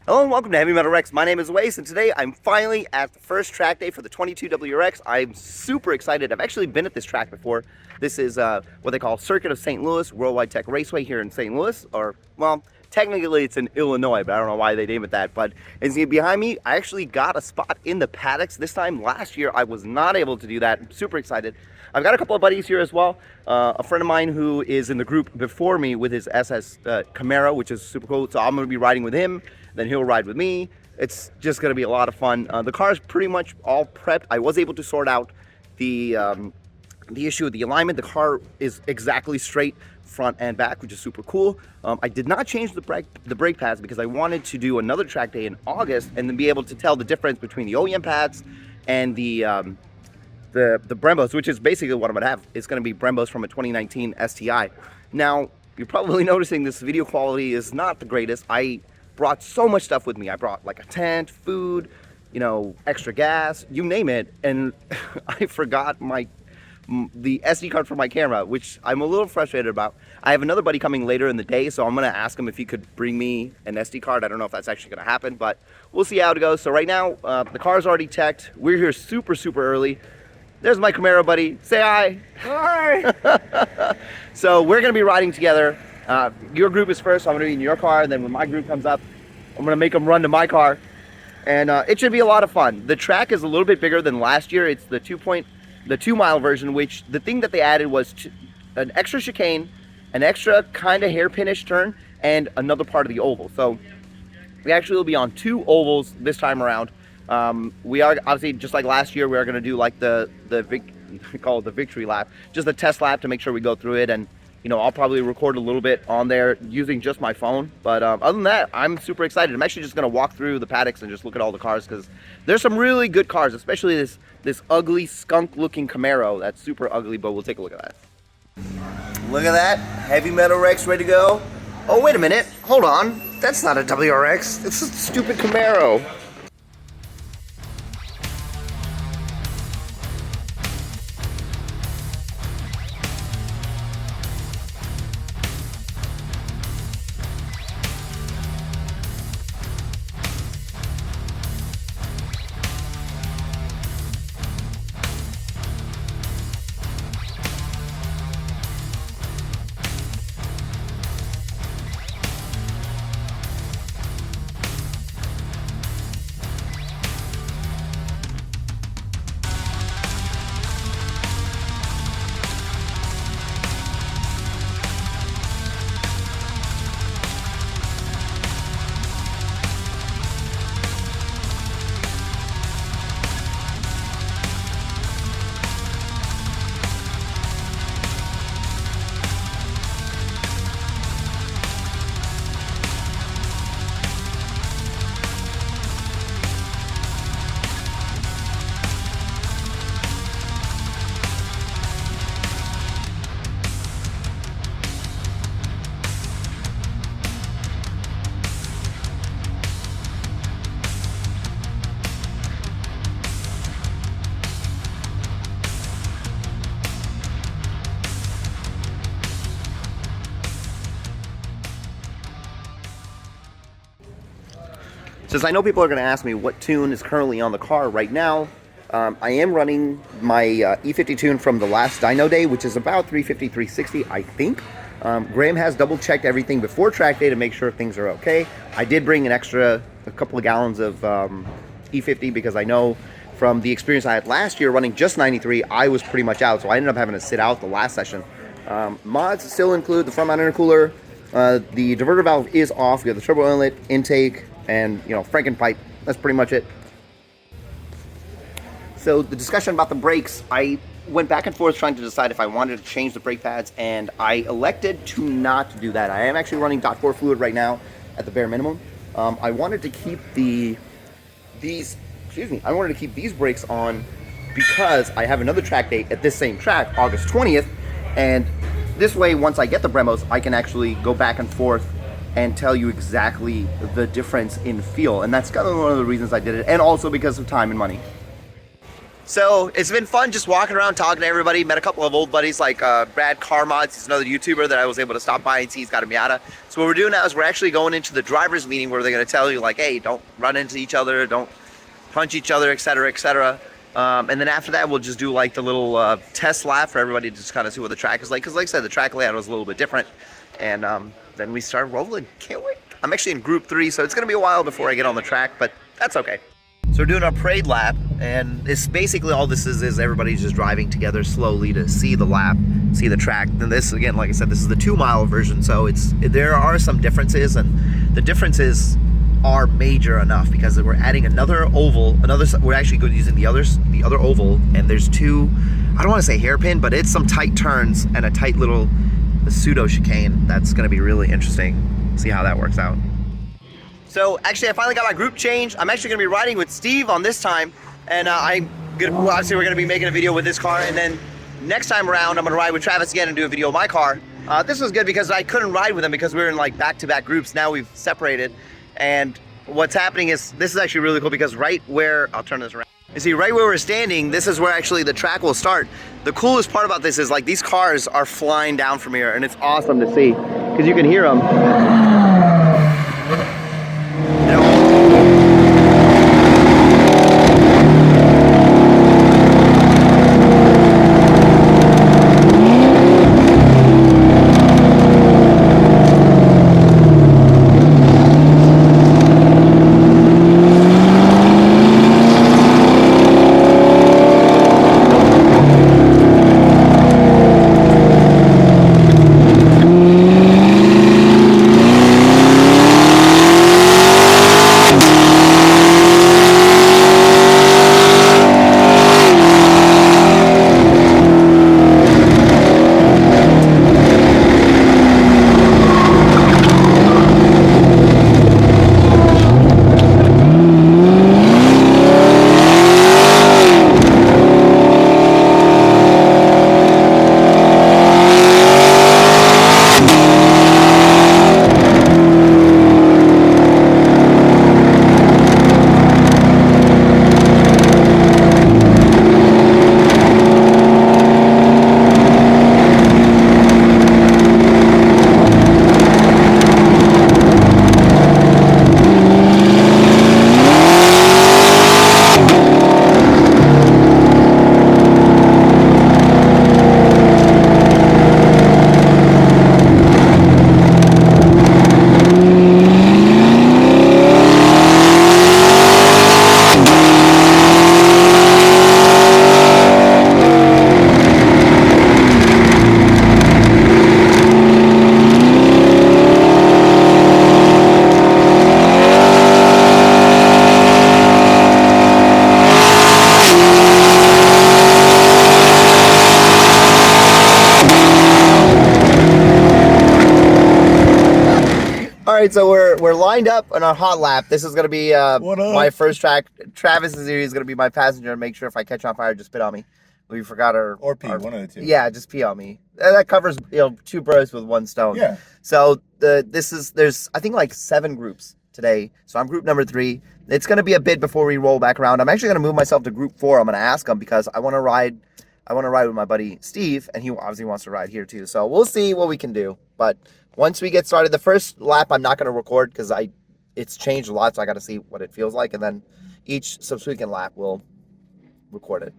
Hello and welcome to Heavy Metal Rex. My name is Wace, and today I'm finally at the first track day for the 22 WRX. I'm super excited. I've actually been at this track before. This is what they call Circuit of St. Louis, Worldwide Tech Raceway here in St. Louis, or, well, technically it's in Illinois, but I don't know why they name it that. But as you see behind me, I actually got a spot in the paddocks this time. Last year I was not able to do that. I'm super excited. I've got a couple of buddies here as well. A friend of mine who is in the group before me with his SS Camaro, which is super cool. So I'm going to be riding with him. Then he'll ride with me. It's just going to be a lot of fun. The car is pretty much all prepped. I was able to sort out the issue with the alignment. The car is exactly straight front and back, which is super cool. I did not change the brake pads because I wanted to do another track day in August and then be able to tell the difference between the OEM pads and the Brembos, which is basically what I'm going to have. It's going to be Brembos from a 2019 STI. Now, you're probably noticing this video quality is not the greatest. I brought so much stuff with me. I brought like a tent, food, you know, extra gas, you name it, and I forgot the SD card for my camera, which I'm a little frustrated about. I have another buddy coming later in the day, so I'm gonna ask him if he could bring me an SD card. I don't know if that's actually gonna happen, but we'll see how it goes. So right now, the car's already teched. We're here super early. There's my Camaro buddy. Say hi. Hi. So we're gonna be riding together. Your group is first, so I'm going to be in your car, and then when my group comes up, I'm going to make them run to my car, and it should be a lot of fun. The track is a little bit bigger than last year. It's the 2-mile version, which the thing that they added was an extra chicane, an extra kind of hairpin-ish turn, and another part of the oval. So we actually will be on 2 ovals this time around. We are, obviously, just like last year, we are going to do like we call it the victory lap, just a test lap to make sure we go through it. And you know, I'll probably record a little bit on there using just my phone. But other than that, I'm super excited. I'm actually just going to walk through the paddocks and just look at all the cars because there's some really good cars, especially this ugly skunk-looking Camaro. That's super ugly, but we'll take a look at that. Look at that. Heavy Metal Rex ready to go. Oh, wait a minute. Hold on. That's not a WRX. It's a stupid Camaro. Since I know people are going to ask me what tune is currently on the car right now, I am running my E50 tune from the last dyno day, which is about 350, 360, I think. Graham has double checked everything before track day to make sure things are okay. I did bring a couple of gallons of E50 because I know from the experience I had last year running just 93, I was pretty much out, so I ended up having to sit out the last session. Mods still include the front mount intercooler. The diverter valve is off. We have the turbo inlet, intake, and you know, Franken pipe. That's pretty much it. So the discussion about the brakes, I went back and forth trying to decide if I wanted to change the brake pads, and I elected to not do that. I am actually running .4 fluid right now at the bare minimum. I wanted to keep these brakes on because I have another track date at this same track, August 20th, and this way, once I get the Brembos, I can actually go back and forth and tell you exactly the difference in feel. And that's kind of one of the reasons I did it, and also because of time and money. So it's been fun just walking around talking to everybody. Met a couple of old buddies like Brad Carmods. He's another YouTuber that I was able to stop by and see. He's got a Miata. So what we're doing now is we're actually going into the driver's meeting where they're going to tell you like, hey, don't run into each other, don't punch each other, etc., etc. And then after that, we'll just do like the little test lap for everybody to just kind of see what the track is like. Because like I said, the track layout was a little bit different. And then we start rolling. Can't wait. I'm actually in group 3, so it's going to be a while before I get on the track, but that's okay. So we're doing our parade lap, and it's basically all this is everybody's just driving together slowly to see the lap, see the track. And this, again, like I said, this is the 2-mile version, so there are some differences, and the differences are major enough because we're adding another oval, we're actually going to using the other oval, and there's 2, I don't want to say hairpin, but it's some tight turns and a tight little pseudo chicane. That's going to be really interesting. See how that works out. So actually, I finally got my group change. I'm actually going to be riding with Steve on this time, and obviously we're going to be making a video with this car, and then next time around I'm going to ride with Travis again and do a video of my car. This was good because I couldn't ride with him because we were in like back-to-back groups. Now we've separated, and what's happening is this is actually really cool because right where I'll turn this around. You see, right where we're standing, this is where actually the track will start. The coolest part about this is like these cars are flying down from here, and it's awesome to see because you can hear them. All right, so we're lined up on our hot lap. This is gonna be my first track. Travis is here. He's gonna be my passenger. Make sure if I catch on fire, just spit on me. We forgot our pee, one of the two. Yeah, just pee on me. That covers 2 birds with 1 stone. Yeah. So there's I think like 7 groups today. So I'm group number 3. It's gonna be a bit before we roll back around. I'm actually gonna move myself to group 4. I'm gonna ask him because I want to ride with my buddy Steve, and he obviously wants to ride here too. So we'll see what we can do. But once we get started, the first lap I'm not going to record because it's changed a lot, so I got to see what it feels like, and then each subsequent lap we'll record it.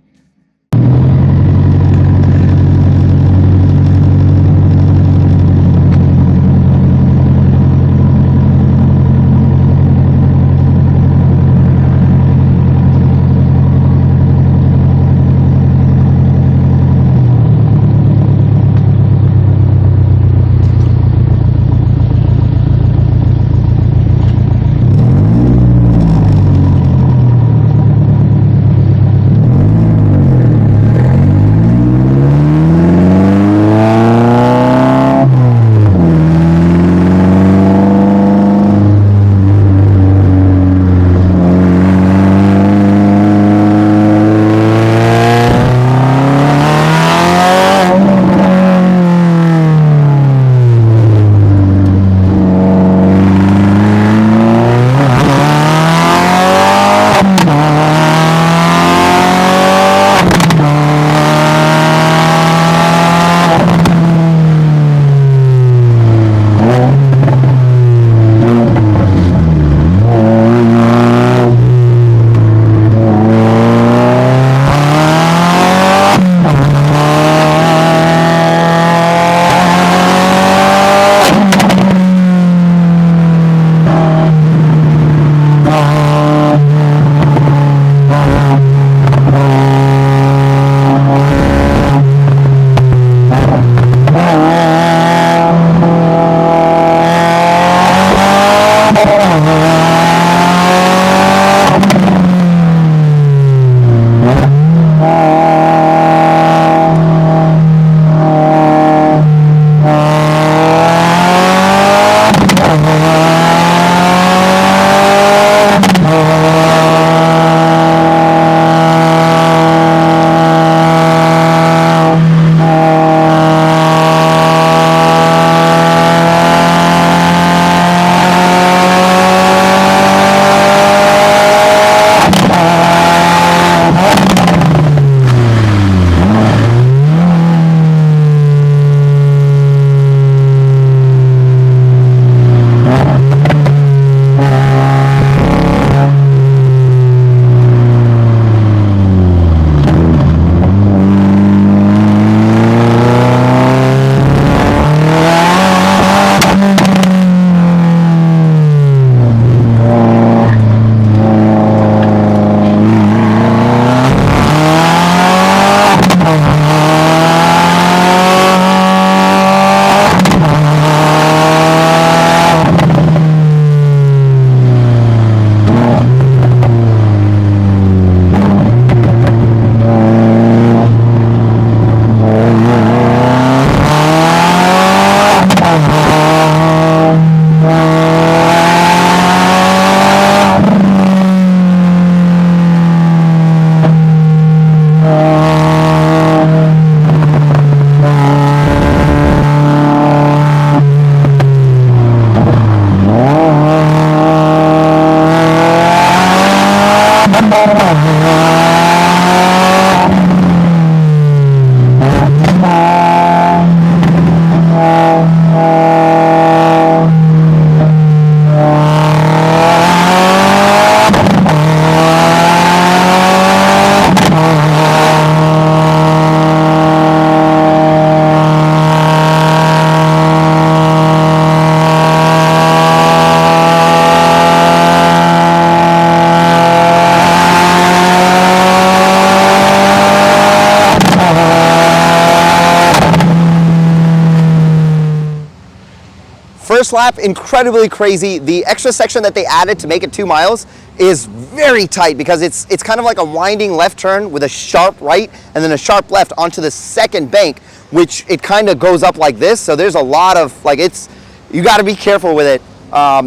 First lap, incredibly crazy. The extra section that they added to make it 2 miles is very tight because it's kind of like a winding left turn with a sharp right and then a sharp left onto the second bank, which it kind of goes up like this. So there's a lot of, like, you got to be careful with it.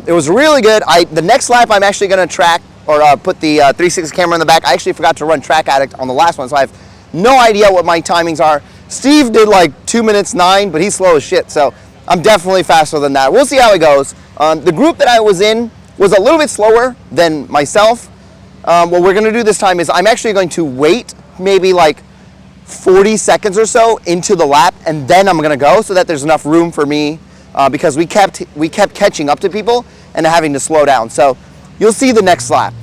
It was really good. The next lap I'm actually going to track or put the 360 camera in the back. I actually forgot to run Track Addict on the last one, so I have no idea what my timings are. Steve did like 2 minutes 9, but he's slow as shit, so I'm definitely faster than that. We'll see how it goes. The group that I was in was a little bit slower than myself. What we're going to do this time is I'm actually going to wait maybe like 40 seconds or so into the lap, and then I'm going to go so that there's enough room for me because we kept catching up to people and having to slow down. So you'll see the next lap.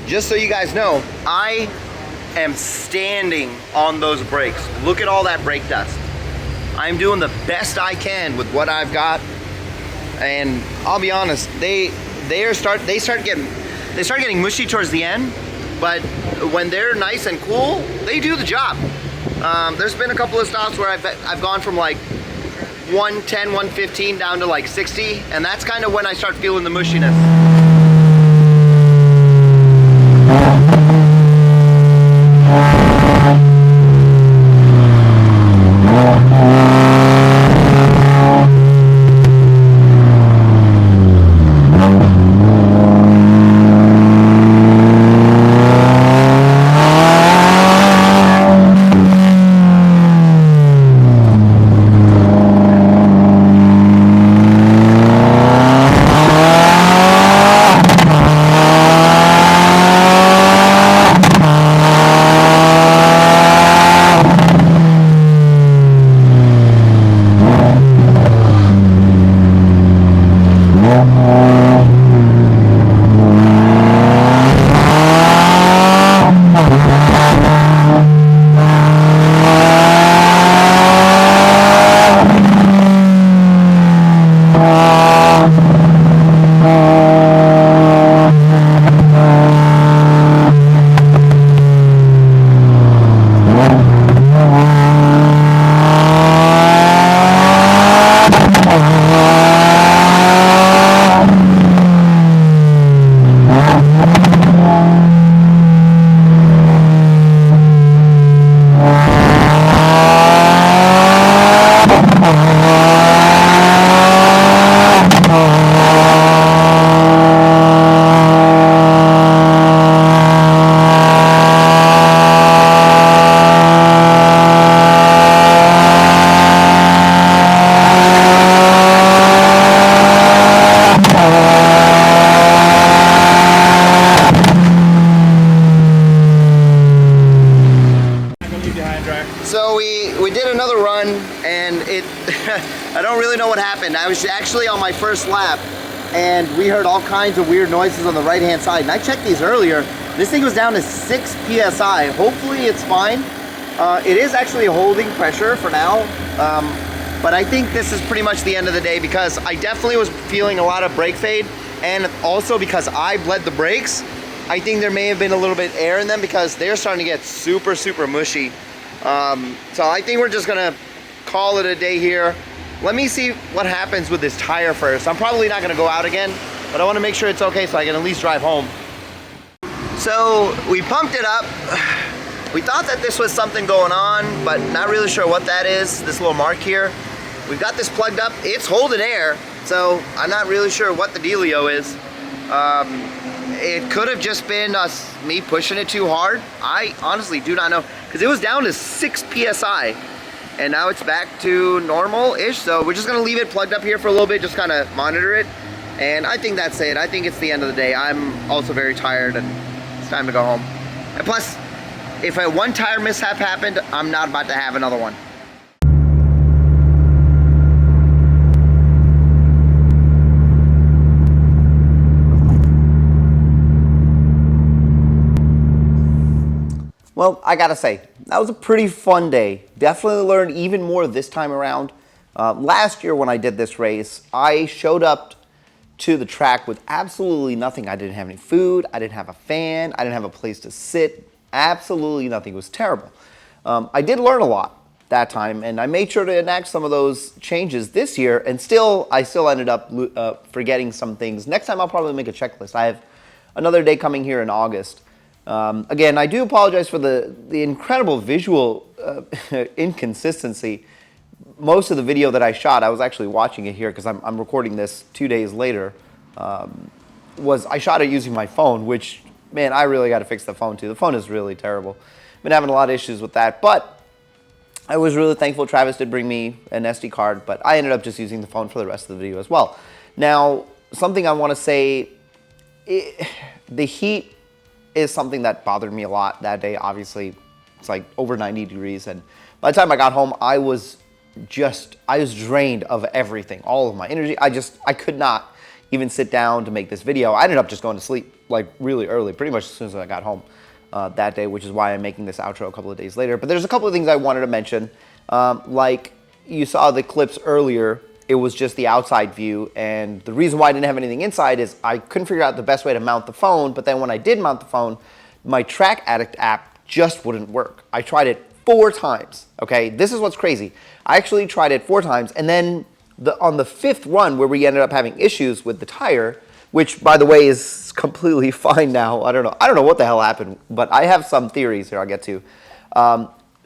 Just so you guys know, I am standing on those brakes. Look at all that brake dust. I'm doing the best I can with what I've got, and I'll be honest, they start getting mushy towards the end, but when they're nice and cool, they do the job. There's been a couple of stops where I've gone from like 110, 115 down to like 60, and that's kind of when I start feeling the mushiness. So we did another run, and I don't really know what happened. I was actually on my first lap, and we heard all kinds of weird noises on the right hand side, and I checked these earlier. This thing was down to 6 psi. Hopefully it's fine. It is actually holding pressure for now, but I think this is pretty much the end of the day because I definitely was feeling a lot of brake fade, and also because I bled the brakes, I think there may have been a little bit air in them because they're starting to get super, super mushy. So I think we're just gonna call it a day here. Let me see what happens with this tire first. I'm probably not gonna go out again, but I wanna make sure it's okay so I can at least drive home. So we pumped it up. We thought that this was something going on, but not really sure what that is, this little mark here. We've got this plugged up. It's holding air, so I'm not really sure what the dealio is. It could have just been me pushing it too hard. I honestly do not know, because it was down to 6 psi, and now it's back to normal-ish, so we're just gonna leave it plugged up here for a little bit, just kind of monitor it, and I think that's it. I think it's the end of the day. I'm also very tired, and it's time to go home. And plus, if a one tire mishap happened, I'm not about to have another one. Well, I gotta say, that was a pretty fun day. Definitely learned even more this time around. Last year when I did this race, I showed up to the track with absolutely nothing. I didn't have any food, I didn't have a fan, I didn't have a place to sit, absolutely nothing. It was terrible. I did learn a lot. that time, and I made sure to enact some of those changes this year, and I still ended up forgetting some things. Next time I'll probably make a checklist. I have another day coming here in August. Again, I do apologize for the incredible visual inconsistency. Most of the video that I shot, I was actually watching it here because I'm recording this 2 days later, I shot it using my phone, which, man, I really got to fix the phone too. The phone is really terrible. Been having a lot of issues with that, but I was really thankful Travis did bring me an SD card, but I ended up just using the phone for the rest of the video as well. Now, something I want to say, the heat is something that bothered me a lot that day. Obviously, it's like over 90 degrees, and by the time I got home, I was drained of everything, all of my energy. I could not even sit down to make this video. I ended up just going to sleep like really early, pretty much as soon as I got home that day, which is why I'm making this outro a couple of days later. But there's a couple of things I wanted to mention. Like you saw the clips earlier, it was just the outside view, and the reason why I didn't have anything inside is I couldn't figure out the best way to mount the phone, but then when I did mount the phone, my Track Addict app just wouldn't work. I tried it 4 times, okay? This is what's crazy. I actually tried it 4 times, and then on the 5th run where we ended up having issues with the tire, which by the way is completely fine now. I don't know what the hell happened, but I have some theories here I'll get to.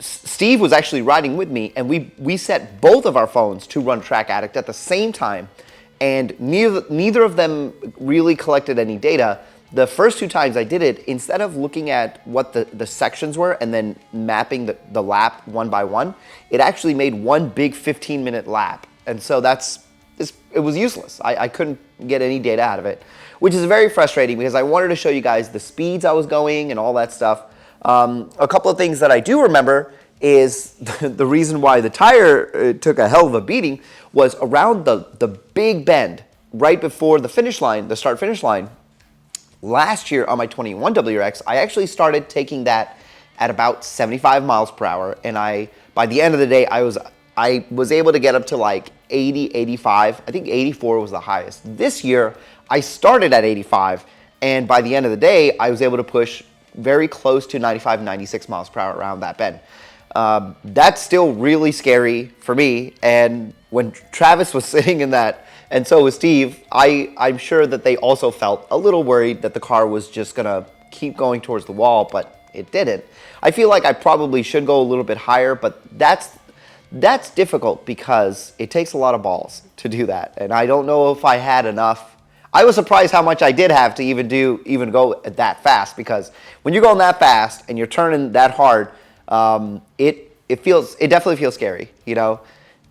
Steve was actually riding with me, and we set both of our phones to run Track Addict at the same time, and neither of them really collected any data. The first 2 times I did it, instead of looking at what the sections were and then mapping the lap one by one, it actually made one big 15-minute lap. And so it was useless. I couldn't get any data out of it, which is very frustrating because I wanted to show you guys the speeds I was going and all that stuff. A couple of things that I do remember is the reason why the tire took a hell of a beating was around the big bend right before the finish line, the start-finish line. Last year on my 21 WRX, I actually started taking that at about 75 miles per hour, and by the end of the day, I was able to get up to like 80, 85. I think 84 was the highest. This year, I started at 85, and by the end of the day, I was able to push very close to 95, 96 miles per hour around that bend. That's still really scary for me, and when Travis was sitting in that, and so was Steve, I'm sure that they also felt a little worried that the car was just gonna keep going towards the wall, but it didn't. I feel like I probably should go a little bit higher, but that's difficult because it takes a lot of balls to do that, and I don't know if I had enough. I was surprised how much I did have to even go that fast, because when you're going that fast and you're turning that hard, it definitely feels scary, you know.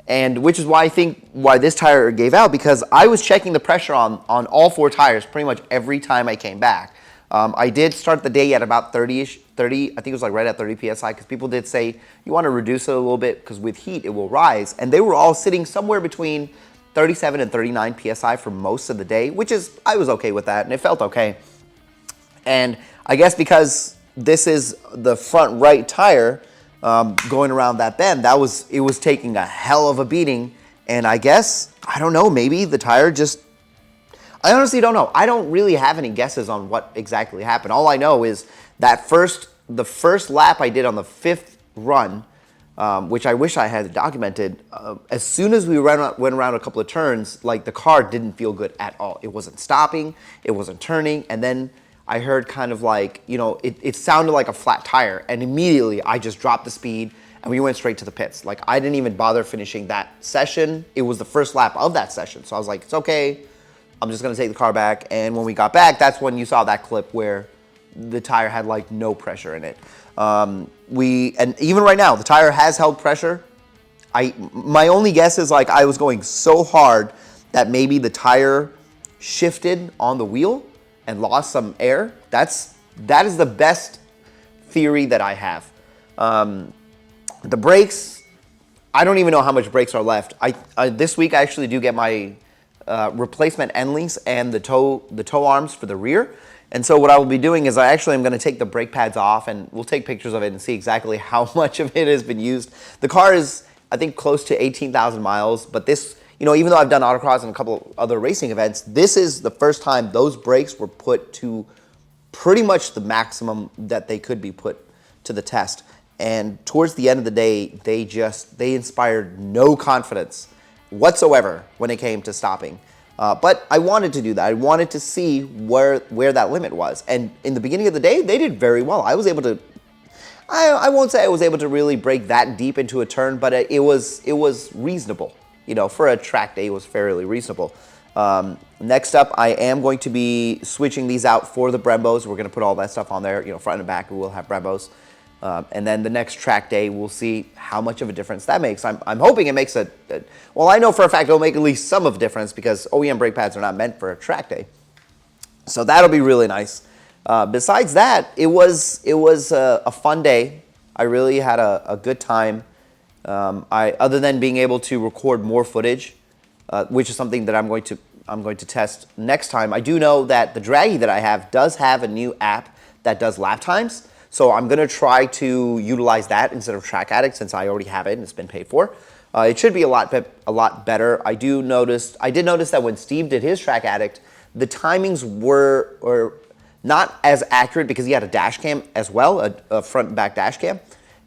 And which is why I think why this tire gave out, because I was checking the pressure on all 4 tires pretty much every time I came back. I did start the day at about 30-ish, I think it was like right at 30 PSI, because people did say you want to reduce it a little bit because with heat it will rise. And they were all sitting somewhere between 37 and 39 PSI for most of the day, which is, I was okay with that, and it felt okay. And I guess because this is the front right tire, going around that bend, it was taking a hell of a beating, and I guess, I don't know, maybe the tire just, I honestly don't know. I don't really have any guesses on what exactly happened. All I know is that the first lap I did on the 5th run, which I wish I had documented, as soon as we went around a couple of turns, like the car didn't feel good at all. It wasn't stopping, it wasn't turning, and then I heard kind of like, you know, it sounded like a flat tire, and immediately I just dropped the speed and we went straight to the pits. Like, I didn't even bother finishing that session. It was the first lap of that session. So I was like, it's okay, I'm just gonna take the car back. And when we got back, that's when you saw that clip where the tire had like no pressure in it. And even right now, the tire has held pressure. My only guess is like I was going so hard that maybe the tire shifted on the wheel and lost some air. That is the best theory that I have. The brakes, I don't even know how much brakes are left. This week I actually do get my replacement end links and the toe arms for the rear. And so what I will be doing is I actually am going to take the brake pads off, and we'll take pictures of it and see exactly how much of it has been used. The car is, I think, close to 18,000 miles, but this, you know, even though I've done autocross and a couple of other racing events, this is the first time those brakes were put to pretty much the maximum that they could be put to the test. And towards the end of the day, they inspired no confidence whatsoever when it came to stopping. But I wanted to do that. I wanted to see where that limit was. And in the beginning of the day, they did very well. I was able to, I won't say I was able to really break that deep into a turn, but it was reasonable. You know, for a track day, it was fairly reasonable. Next up, I am going to be switching these out for the Brembos. We're going to put all that stuff on there, you know, front and back, we'll have Brembos. And then the next track day, we'll see how much of a difference that makes. I'm hoping it makes well, I know for a fact it'll make at least some of a difference because OEM brake pads are not meant for a track day. So that'll be really nice. Besides that, it was a fun day. I really had a good time. Other than being able to record more footage, which is something that I'm going to test next time. I do know that the Draggy that I have does have a new app that does lap times. So I'm going to try to utilize that instead of Track Addict since I already have it and it's been paid for. It should be a lot better. I did notice that when Steve did his Track Addict, the timings were not as accurate because he had a dash cam as well, a front and back dash cam,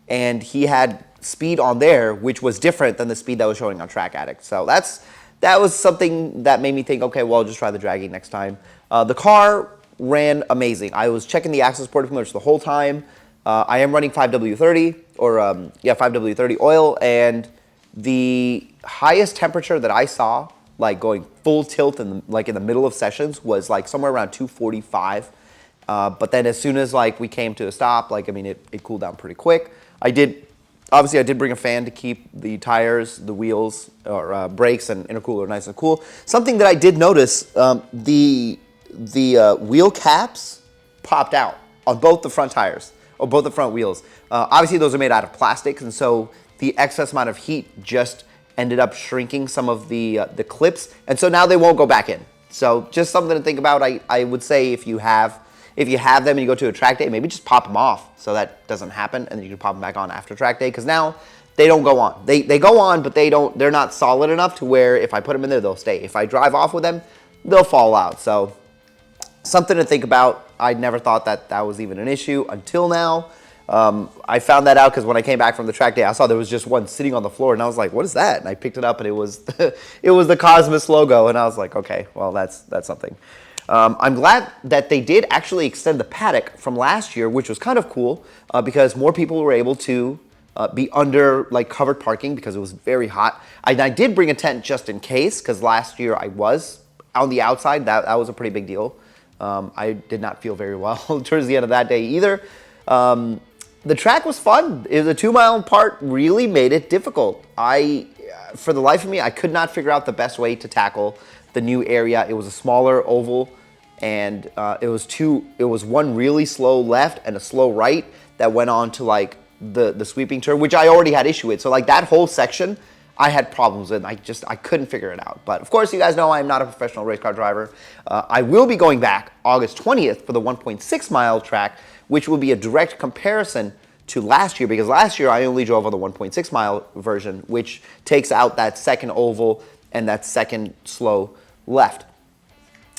and he had speed on there which was different than the speed that was showing on Track Addict. So that was something that made me think, okay, well, I'll just try the Draggy next time. The car ran amazing. I was checking the access port the whole time. I am running 5W30 or 5W30 oil, and the highest temperature that I saw, like going full tilt in the middle of sessions, was like somewhere around 245. But then as soon as like we came to a stop, like I mean, it cooled down pretty quick. Obviously, I did bring a fan to keep the tires, the wheels, or brakes and intercooler nice and cool. Something that I did notice, the wheel caps popped out on both the front tires, or both the front wheels. Obviously, those are made out of plastic, and so the excess amount of heat just ended up shrinking some of the clips, and so now they won't go back in. So just something to think about. I would say if you have them and you go to a track day, maybe just pop them off so that doesn't happen, and then you can pop them back on after track day, because now they don't go on. They go on, but they're not solid enough to where if I put them in there, they'll stay. If I drive off with them, they'll fall out. So something to think about. I never thought that was even an issue until now. I found that out because when I came back from the track day, I saw there was just one sitting on the floor, and I was like, what is that? And I picked it up, and it was the Cosmos logo, and I was like, okay, well, that's something. I'm glad that they did actually extend the paddock from last year, which was kind of cool because more people were able to be under like covered parking because it was very hot. I did bring a tent just in case, because last year I was on the outside. That was a pretty big deal. I did not feel very well towards the end of that day either. The track was fun. It was a 2-mile part, really made it difficult. For the life of me, I could not figure out the best way to tackle the new area. It was a smaller oval, and it was one really slow left and a slow right that went on to like the sweeping turn, which I already had issue with. So like that whole section, I had problems with. I couldn't figure it out. But of course, you guys know I'm not a professional race car driver. I will be going back August 20th for the 1.6 mile track, which will be a direct comparison to last year, because last year I only drove on the 1.6 mile version, which takes out that second oval and that second slow left.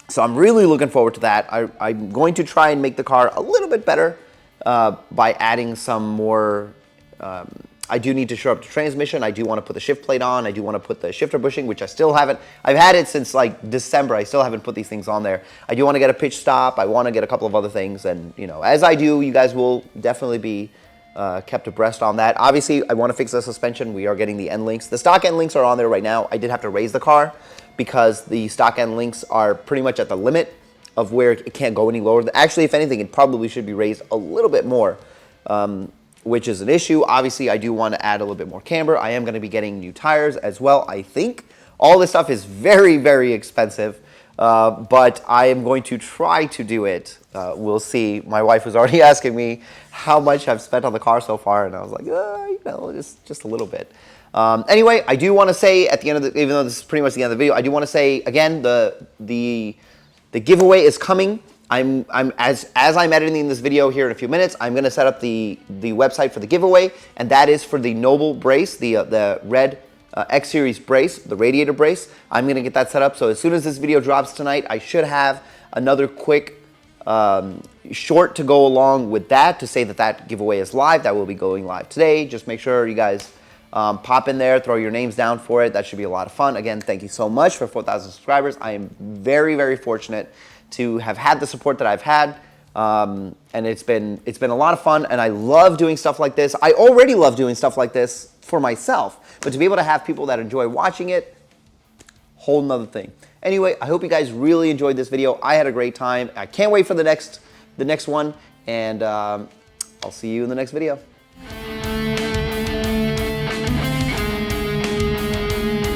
So I'm really looking forward to that. I'm going to try and make the car a little bit better by adding some more. I do need to shore up the transmission. I do want to put the shift plate on. I do want to put the shifter bushing, which I still haven't. I've had it since like December. I still haven't put these things on there. I do want to get a pitch stop. I want to get a couple of other things. And, you know, as I do, you guys will definitely be kept abreast on that. Obviously, I want to fix the suspension. We are getting the end links. The stock end links are on there right now. I did have to raise the car because the stock end links are pretty much at the limit of where it can't go any lower. Actually, if anything, it probably should be raised a little bit more, which is an issue. Obviously, I do want to add a little bit more camber. I am going to be getting new tires as well, I think. All this stuff is very, very expensive, but I am going to try to do it. We'll see. My wife was already asking me how much I've spent on the car so far, and I was like, you know, just a little bit. Anyway, I do want to say at the end of the, even though this is pretty much the end of the video, I do want to say again, the giveaway is coming. As I'm editing this video here in a few minutes, I'm going to set up the website for the giveaway, and that is for the Noble brace, the red X Series brace, the radiator brace. I'm going to get that set up, so as soon as this video drops tonight, I should have another quick short to go along with that to say that that giveaway is live. That will be going live today. Just make sure you guys pop in there, throw your names down for it. That should be a lot of fun. Again, thank you so much for 4,000 subscribers. I am very, very fortunate to have had the support that I've had. And it's been a lot of fun, and I love doing stuff like this. I already love doing stuff like this for myself, but to be able to have people that enjoy watching it, whole nother thing. Anyway, I hope you guys really enjoyed this video. I had a great time. I can't wait for the next one, and I'll see you in the next video.